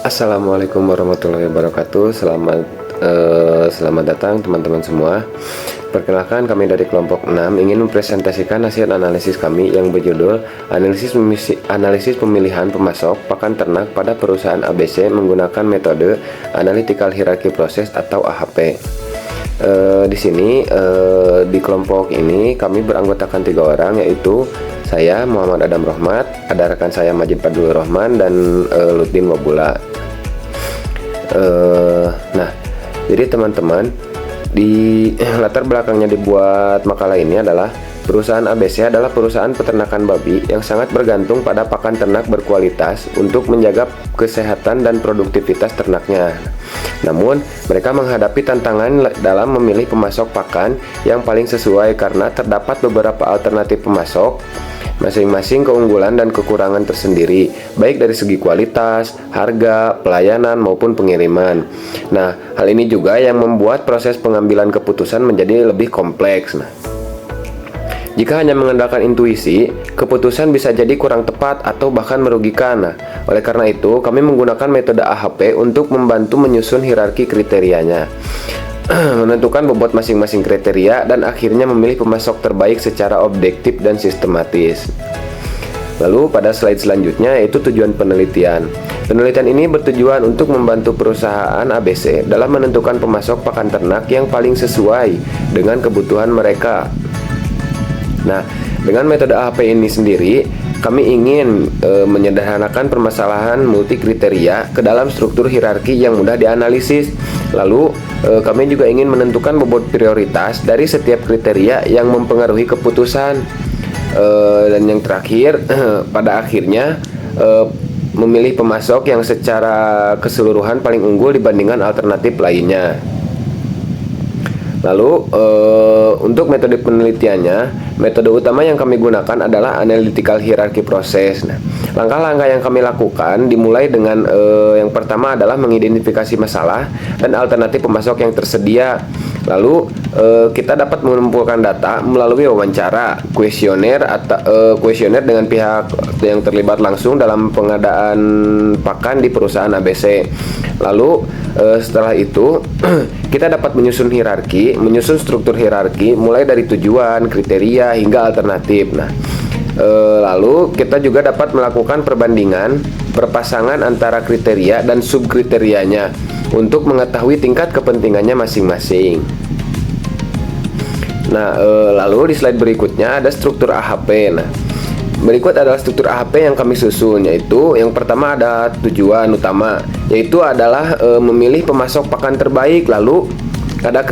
Assalamualaikum warahmatullahi wabarakatuh. Selamat datang teman-teman semua. Perkenalkan, kami dari kelompok 6 ingin mempresentasikan hasil analisis kami yang berjudul Analisis Pemilihan Pemasok Pakan Ternak pada Perusahaan ABC menggunakan metode Analytical Hierarchy Process atau AHP. Di sini di kelompok ini kami beranggotakan 3 orang, yaitu saya Muhammad Adam Rohmat, ada rekan saya Majid Padul Rohman, dan Lutin Wabula. Nah, jadi teman-teman, di latar belakangnya dibuat makalah ini adalah perusahaan ABC adalah perusahaan peternakan babi yang sangat bergantung pada pakan ternak berkualitas untuk menjaga kesehatan dan produktivitas ternaknya. Namun, mereka menghadapi tantangan dalam memilih pemasok pakan yang paling sesuai karena terdapat beberapa alternatif pemasok, masing-masing keunggulan dan kekurangan tersendiri, baik dari segi kualitas, harga, pelayanan, maupun pengiriman. Nah, hal ini juga yang membuat proses pengambilan keputusan menjadi lebih kompleks. Jika hanya mengandalkan intuisi, keputusan bisa jadi kurang tepat atau bahkan merugikan. Nah, oleh karena itu, kami menggunakan metode AHP untuk membantu menyusun hierarki kriterianya, menentukan bobot masing-masing kriteria, dan akhirnya memilih pemasok terbaik secara objektif dan sistematis. Lalu pada slide selanjutnya yaitu tujuan penelitian. Penelitian ini bertujuan untuk membantu perusahaan ABC dalam menentukan pemasok pakan ternak yang paling sesuai dengan kebutuhan mereka. Nah, dengan metode AHP ini sendiri, kami ingin menyederhanakan permasalahan multi kriteria ke dalam struktur hierarki yang mudah dianalisis. Lalu, kami juga ingin menentukan bobot prioritas dari setiap kriteria yang mempengaruhi keputusan. Dan yang terakhir, pada akhirnya memilih pemasok yang secara keseluruhan paling unggul dibandingkan alternatif lainnya. Lalu untuk metode penelitiannya, metode utama yang kami gunakan adalah Analytical Hierarchy Process. Nah, langkah-langkah yang kami lakukan dimulai dengan yang pertama adalah mengidentifikasi masalah dan alternatif pemasok yang tersedia. Lalu kita dapat mengumpulkan data melalui wawancara, kuesioner dengan pihak yang terlibat langsung dalam pengadaan pakan di perusahaan ABC. Lalu setelah itu kita dapat menyusun struktur hierarki mulai dari tujuan, kriteria, hingga alternatif. Nah, lalu kita juga dapat melakukan perbandingan berpasangan antara kriteria dan subkriterianya untuk mengetahui tingkat kepentingannya masing-masing. Nah, lalu di slide berikutnya ada struktur AHP. Nah, berikut adalah struktur AHP yang kami susun, yaitu yang pertama ada tujuan utama, yaitu adalah memilih pemasok pakan terbaik. Lalu ada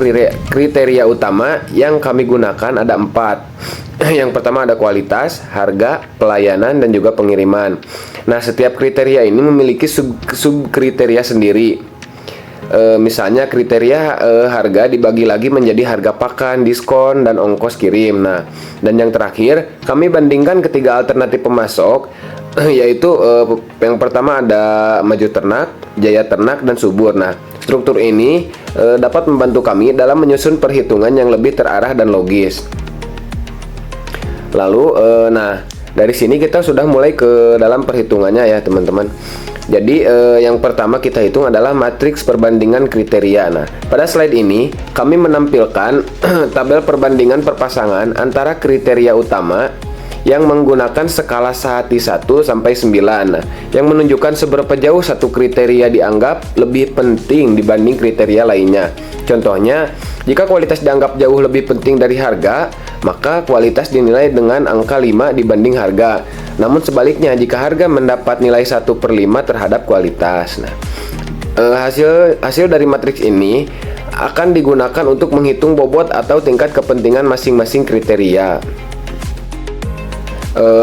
kriteria utama yang kami gunakan ada 4. Yang pertama ada kualitas, harga, pelayanan, dan juga pengiriman. Nah, setiap kriteria ini memiliki sub-kriteria sendiri. Misalnya kriteria harga dibagi lagi menjadi harga pakan, diskon, dan ongkos kirim. Nah, dan yang terakhir kami bandingkan ketiga alternatif pemasok, yaitu yang pertama ada Maju Ternak, Jaya Ternak, dan Subur. Nah, struktur ini dapat membantu kami dalam menyusun perhitungan yang lebih terarah dan logis. Lalu, nah, dari sini kita sudah mulai ke dalam perhitungannya ya teman-teman. Jadi yang pertama kita hitung adalah matriks perbandingan kriteria. Nah, pada slide ini kami menampilkan tabel perbandingan perpasangan antara kriteria utama yang menggunakan skala Sahati 1 sampai 9. Nah, yang menunjukkan seberapa jauh satu kriteria dianggap lebih penting dibanding kriteria lainnya. Contohnya, jika kualitas dianggap jauh lebih penting dari harga, maka kualitas dinilai dengan angka 5 dibanding harga. Namun sebaliknya, jika harga mendapat nilai 1/5 terhadap kualitas. Nah, hasil dari matriks ini akan digunakan untuk menghitung bobot atau tingkat kepentingan masing-masing kriteria.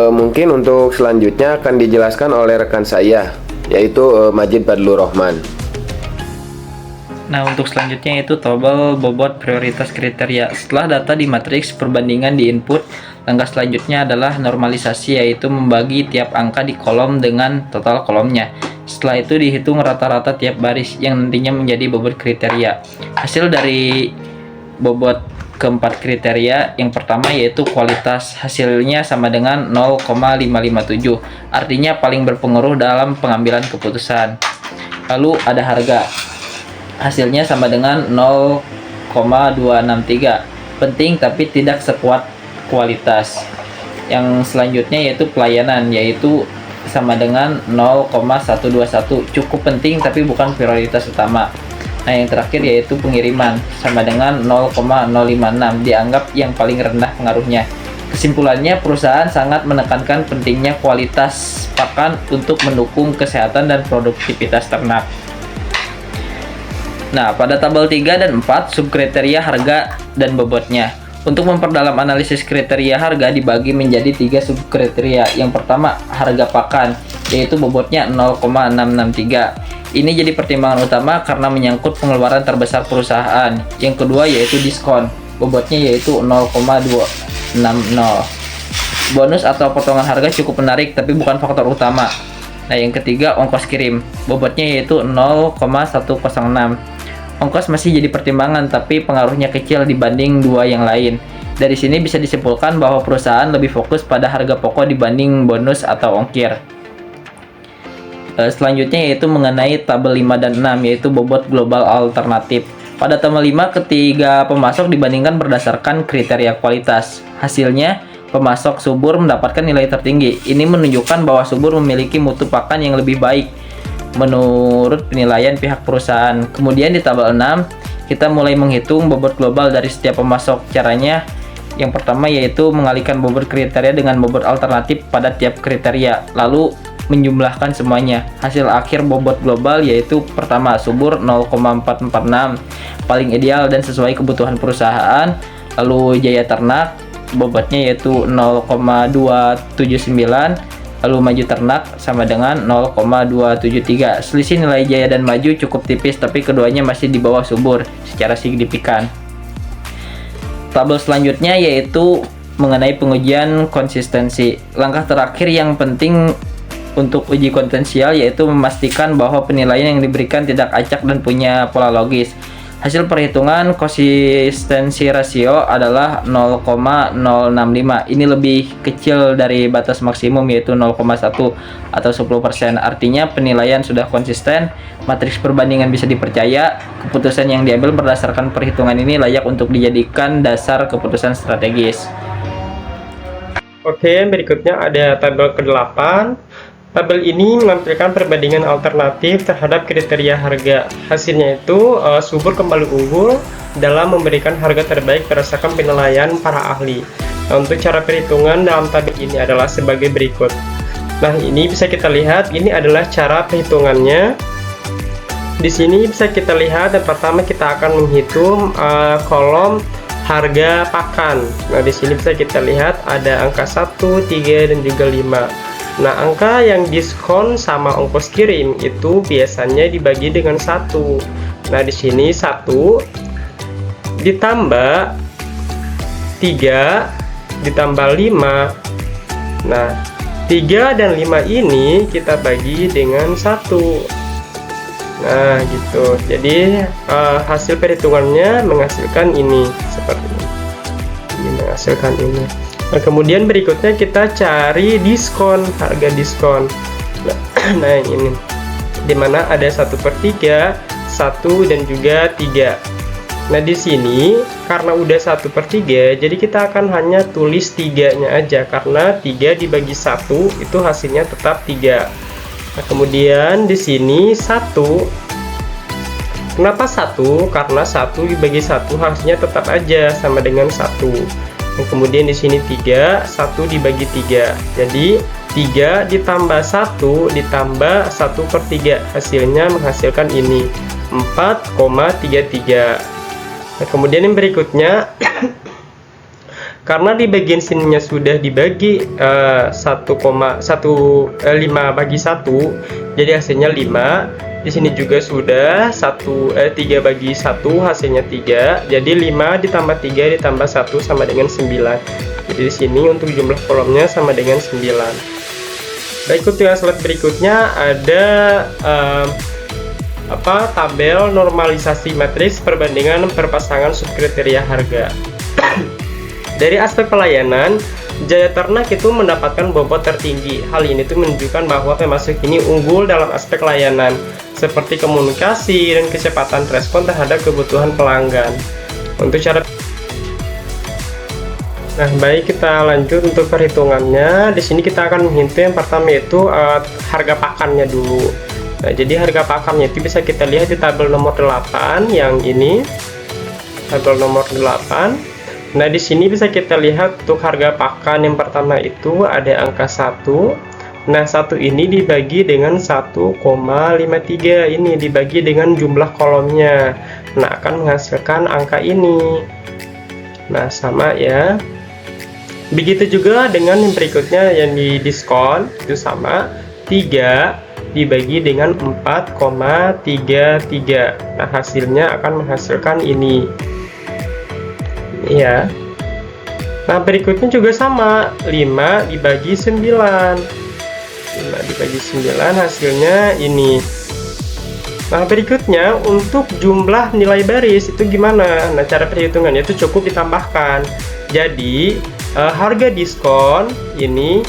Mungkin untuk selanjutnya akan dijelaskan oleh rekan saya, yaitu Majid Padul Rohman. Nah, untuk selanjutnya itu tabel bobot prioritas kriteria. Setelah data di matriks perbandingan di input, langkah selanjutnya adalah normalisasi, yaitu membagi tiap angka di kolom dengan total kolomnya. Setelah itu dihitung rata-rata tiap baris yang nantinya menjadi bobot kriteria. Hasil dari bobot keempat kriteria yang pertama yaitu kualitas, hasilnya sama dengan 0,557, artinya paling berpengaruh dalam pengambilan keputusan. Lalu ada harga. Hasilnya sama dengan 0,263. Penting tapi tidak sekuat kualitas. Yang selanjutnya yaitu pelayanan, yaitu sama dengan 0,121. Cukup penting tapi bukan prioritas utama. Nah, yang terakhir yaitu pengiriman, sama dengan 0,056, dianggap yang paling rendah pengaruhnya. Kesimpulannya, perusahaan sangat menekankan pentingnya kualitas pakan untuk mendukung kesehatan dan produktivitas ternak. Nah, pada tabel 3 dan 4, subkriteria harga dan bobotnya. Untuk memperdalam analisis kriteria harga dibagi menjadi 3 subkriteria. Yang pertama, harga pakan, yaitu bobotnya 0,663. Ini jadi pertimbangan utama karena menyangkut pengeluaran terbesar perusahaan. Yang kedua yaitu diskon, bobotnya yaitu 0,260. Bonus atau potongan harga cukup menarik tapi bukan faktor utama. Nah, yang ketiga ongkos kirim, bobotnya yaitu 0,106. Ongkos masih jadi pertimbangan tapi pengaruhnya kecil dibanding dua yang lain. Dari sini bisa disimpulkan bahwa perusahaan lebih fokus pada harga pokok dibanding bonus atau ongkir. Selanjutnya yaitu mengenai tabel 5 dan 6, yaitu bobot global alternatif. Pada tabel 5, ketiga pemasok dibandingkan berdasarkan kriteria kualitas. Hasilnya, pemasok subur mendapatkan nilai tertinggi. Ini menunjukkan bahwa subur memiliki mutu pakan yang lebih baik menurut penilaian pihak perusahaan. Kemudian di tabel 6, kita mulai menghitung bobot global dari setiap pemasok. Caranya, yang pertama yaitu mengalihkan bobot kriteria dengan bobot alternatif pada tiap kriteria, lalu menjumlahkan semuanya. Hasil akhir bobot global yaitu pertama subur 0,446, paling ideal dan sesuai kebutuhan perusahaan. Lalu Jaya Ternak bobotnya yaitu 0,279, lalu Maju Ternak sama dengan 0,273. Selisih nilai Jaya dan Maju cukup tipis tapi keduanya masih di bawah subur secara signifikan. Tabel selanjutnya yaitu mengenai pengujian konsistensi. Langkah terakhir yang penting untuk uji potensial yaitu memastikan bahwa penilaian yang diberikan tidak acak dan punya pola logis. Hasil perhitungan konsistensi rasio adalah 0,065. Ini lebih kecil dari batas maksimum yaitu 0,1 atau 10%. Artinya penilaian sudah konsisten, matriks perbandingan bisa dipercaya, keputusan yang diambil berdasarkan perhitungan ini layak untuk dijadikan dasar keputusan strategis. Oke, berikutnya ada tabel ke-8. Tabel ini menampilkan perbandingan alternatif terhadap kriteria harga. Hasilnya itu subur kembali unggul dalam memberikan harga terbaik berdasarkan penilaian para ahli. Nah, untuk cara perhitungan dalam tabel ini adalah sebagai berikut. Nah, ini bisa kita lihat, ini adalah cara perhitungannya. Di sini bisa kita lihat, dan pertama kita akan menghitung kolom harga pakan. Nah, di sini bisa kita lihat ada angka 1, 3, dan juga 5. Nah, angka yang diskon sama ongkos kirim itu biasanya dibagi dengan 1. Nah, di sini 1 ditambah 3 ditambah 5. Nah, 3 dan 5 ini kita bagi dengan 1. Nah, gitu. Jadi hasil perhitungannya menghasilkan ini seperti ini. Ini menghasilkan ini. Nah, kemudian berikutnya kita cari diskon, harga diskon. Nah, ini dimana ada 1/3, 1 dan juga 3. Nah, di sini karena udah 1/3, jadi kita akan hanya tulis 3-nya aja, karena 3 dibagi 1 itu hasilnya tetap 3. Nah, kemudian di sini 1. Kenapa 1? Karena 1 dibagi 1 hasilnya tetap aja sama dengan 1. Dan kemudian di sini 3, 1 dibagi 3. Jadi 3 ditambah 1 ditambah 1/3, hasilnya menghasilkan ini 4,33. Nah, kemudian yang berikutnya karena di bagian sininya sudah dibagi 1,5 bagi 1, jadi hasilnya 5. Di sini juga sudah 3 bagi 1, hasilnya 3. Jadi 5 ditambah 3 ditambah 1 sama dengan 9. Jadi di sini untuk jumlah kolomnya sama dengan 9. Baik, untuk yang slide berikutnya ada tabel normalisasi matriks perbandingan perpasangan subkriteria harga. Dari aspek pelayanan, Jaya Ternak itu mendapatkan bobot tertinggi. Hal ini tuh menunjukkan bahwa pemasok ini unggul dalam aspek layanan. seperti komunikasi dan kecepatan respon terhadap kebutuhan pelanggan. Untuk cara Nah, baik, kita lanjut untuk perhitungannya. Di sini kita akan menghitung yang pertama itu harga pakannya dulu. Nah, jadi harga pakannya itu bisa kita lihat di tabel nomor 8 yang ini. Tabel nomor 8. Nah, di sini bisa kita lihat untuk harga pakan yang pertama itu ada angka 1. Nah, 1 ini dibagi dengan 1,53. Ini dibagi dengan jumlah kolomnya. Nah, akan menghasilkan angka ini. Nah, sama ya. Begitu juga dengan yang berikutnya yang di diskon, itu sama, 3 dibagi dengan 4,33. Nah, hasilnya akan menghasilkan ini. Ya. Nah, berikutnya juga sama, 5 dibagi 9. 5 dibagi 9 hasilnya ini. Nah, berikutnya untuk jumlah nilai baris itu gimana? Nah, cara perhitungannya itu cukup ditambahkan. Jadi harga diskon ini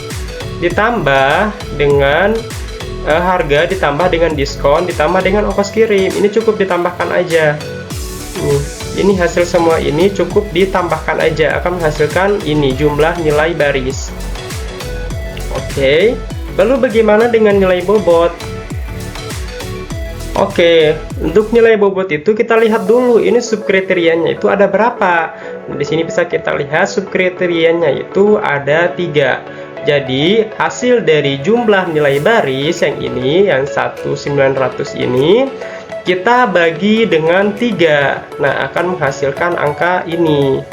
ditambah dengan harga ditambah dengan diskon ditambah dengan ongkos kirim. Ini cukup ditambahkan aja. Ini hasil semua ini cukup ditambahkan aja, akan menghasilkan ini jumlah nilai baris. Oke, lalu bagaimana dengan nilai bobot? Oke, untuk nilai bobot itu kita lihat dulu ini subkriterianya itu ada berapa. Nah, di sini bisa kita lihat subkriterianya itu ada 3. Jadi hasil dari jumlah nilai baris yang ini, yang 1900 ini, kita bagi dengan 3. Nah, akan menghasilkan angka ini.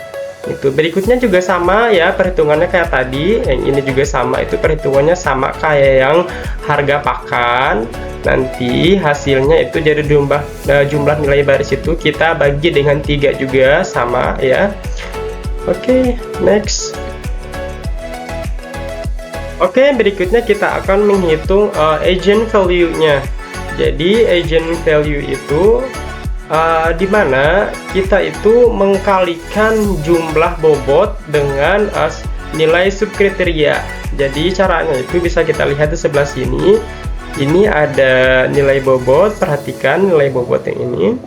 Itu berikutnya juga sama ya, perhitungannya kayak tadi. Yang ini juga sama, itu perhitungannya sama kayak yang harga pakan. Nanti hasilnya itu jadi jumlah nilai baris itu kita bagi dengan 3 juga, sama ya. Oke, next. Oke, berikutnya kita akan menghitung agent value-nya. Jadi agent value itu di mana kita itu mengkalikan jumlah bobot dengan nilai subkriteria. Jadi caranya itu bisa kita lihat di sebelah sini. Ini ada nilai bobot, perhatikan nilai bobot yang ini.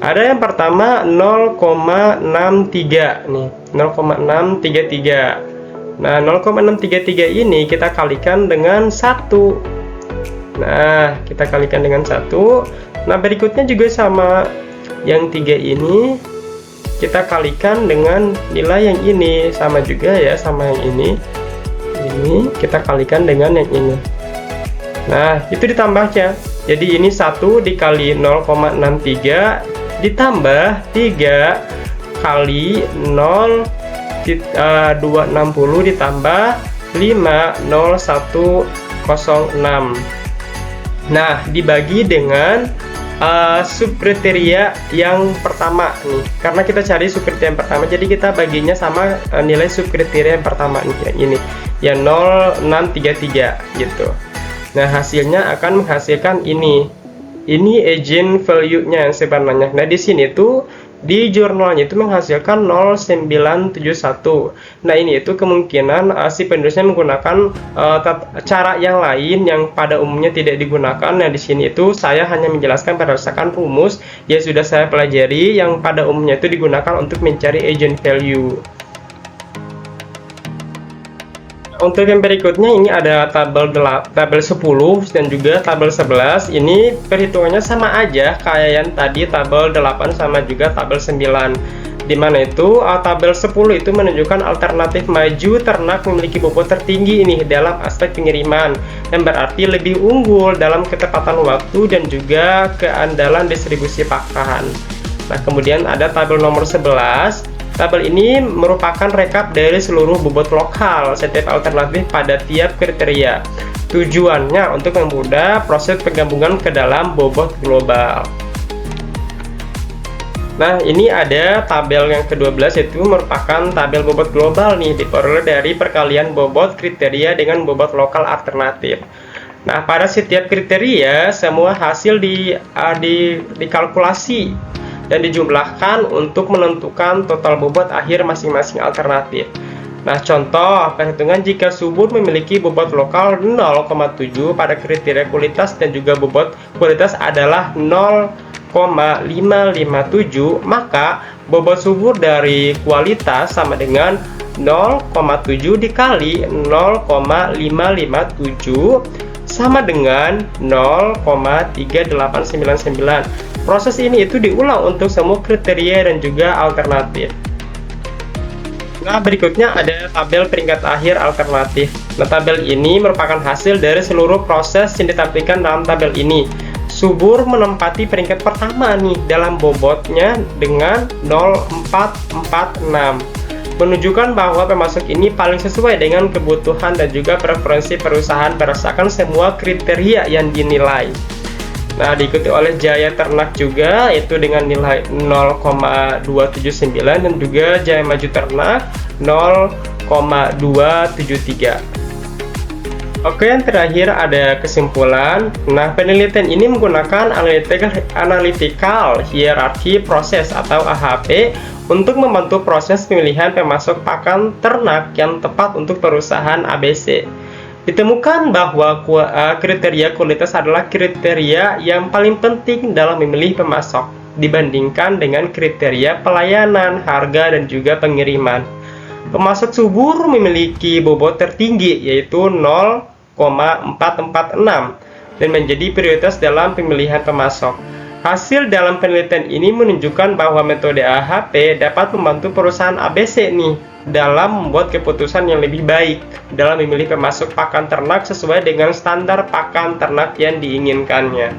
Ada yang pertama 0,63 nih, 0,633. Nah, 0,633 ini kita kalikan dengan 1. Nah, kita kalikan dengan 1. Nah, berikutnya juga sama. Yang 3 ini kita kalikan dengan nilai yang ini, sama juga ya, sama yang ini. Ini kita kalikan dengan yang ini. Nah, itu ditambahnya. Jadi ini 1 dikali 0,63 ditambah 3 kali 260 ditambah 50106. Nah, dibagi dengan subkriteria yang pertama nih. Karena kita cari subkriteria yang pertama, jadi kita baginya sama nilai subkriteria yang pertama nih, yang ini, yang 0633 gitu. Nah, hasilnya akan menghasilkan ini. Ini agent value-nya yang sebenarnya. Nah, di sini tuh di jurnalnya itu menghasilkan 0971. Nah, ini itu kemungkinan si penulisnya menggunakan cara yang lain yang pada umumnya tidak digunakan. Nah, di sini itu saya hanya menjelaskan berdasarkan rumus yang sudah saya pelajari yang pada umumnya itu digunakan untuk mencari agent value. Untuk yang berikutnya ini ada tabel 10 dan juga tabel 11. Ini perhitungannya sama aja kayak yang tadi tabel 8 sama juga tabel 9. Dimana itu tabel 10 itu menunjukkan alternatif maju ternak memiliki bobot tertinggi ini dalam aspek pengiriman, yang berarti lebih unggul dalam ketepatan waktu dan juga keandalan distribusi pakan. Nah, kemudian ada tabel nomor 11. Tabel ini merupakan rekap dari seluruh bobot lokal setiap alternatif pada tiap kriteria. Tujuannya untuk mempermudah proses penggabungan ke dalam bobot global. Nah, ini ada tabel yang ke-12, yaitu merupakan tabel bobot global nih, diperoleh dari perkalian bobot kriteria dengan bobot lokal alternatif. Nah, pada setiap kriteria semua hasil dikalkulasi dan dijumlahkan untuk menentukan total bobot akhir masing-masing alternatif. Nah, contoh perhitungan jika subur memiliki bobot lokal 0,7 pada kriteria kualitas dan juga bobot kualitas adalah 0,557, maka bobot subur dari kualitas sama dengan 0,7 dikali 0,557 sama dengan 0,3899. Proses ini itu diulang untuk semua kriteria dan juga alternatif. Nah, berikutnya ada tabel peringkat akhir alternatif. Nah, tabel ini merupakan hasil dari seluruh proses yang ditampilkan dalam tabel ini. Subur menempati peringkat pertama nih dalam bobotnya dengan 0446. Menunjukkan bahwa pemasok ini paling sesuai dengan kebutuhan dan juga preferensi perusahaan berdasarkan semua kriteria yang dinilai. Nah, diikuti oleh Jaya Ternak juga, yaitu dengan nilai 0,279 dan juga Jaya Maju Ternak 0,273. Oke, yang terakhir ada kesimpulan. Nah, penelitian ini menggunakan analytical hierarchy process atau AHP untuk membantu proses pemilihan pemasok pakan ternak yang tepat untuk perusahaan ABC. Ditemukan bahwa kriteria kualitas adalah kriteria yang paling penting dalam memilih pemasok dibandingkan dengan kriteria pelayanan, harga, dan juga pengiriman. Pemasok subur memiliki bobot tertinggi yaitu 0,446 dan menjadi prioritas dalam pemilihan pemasok. Hasil dalam penelitian ini menunjukkan bahwa metode AHP dapat membantu perusahaan ABC nih dalam membuat keputusan yang lebih baik dalam memilih pemasok pakan ternak sesuai dengan standar pakan ternak yang diinginkannya.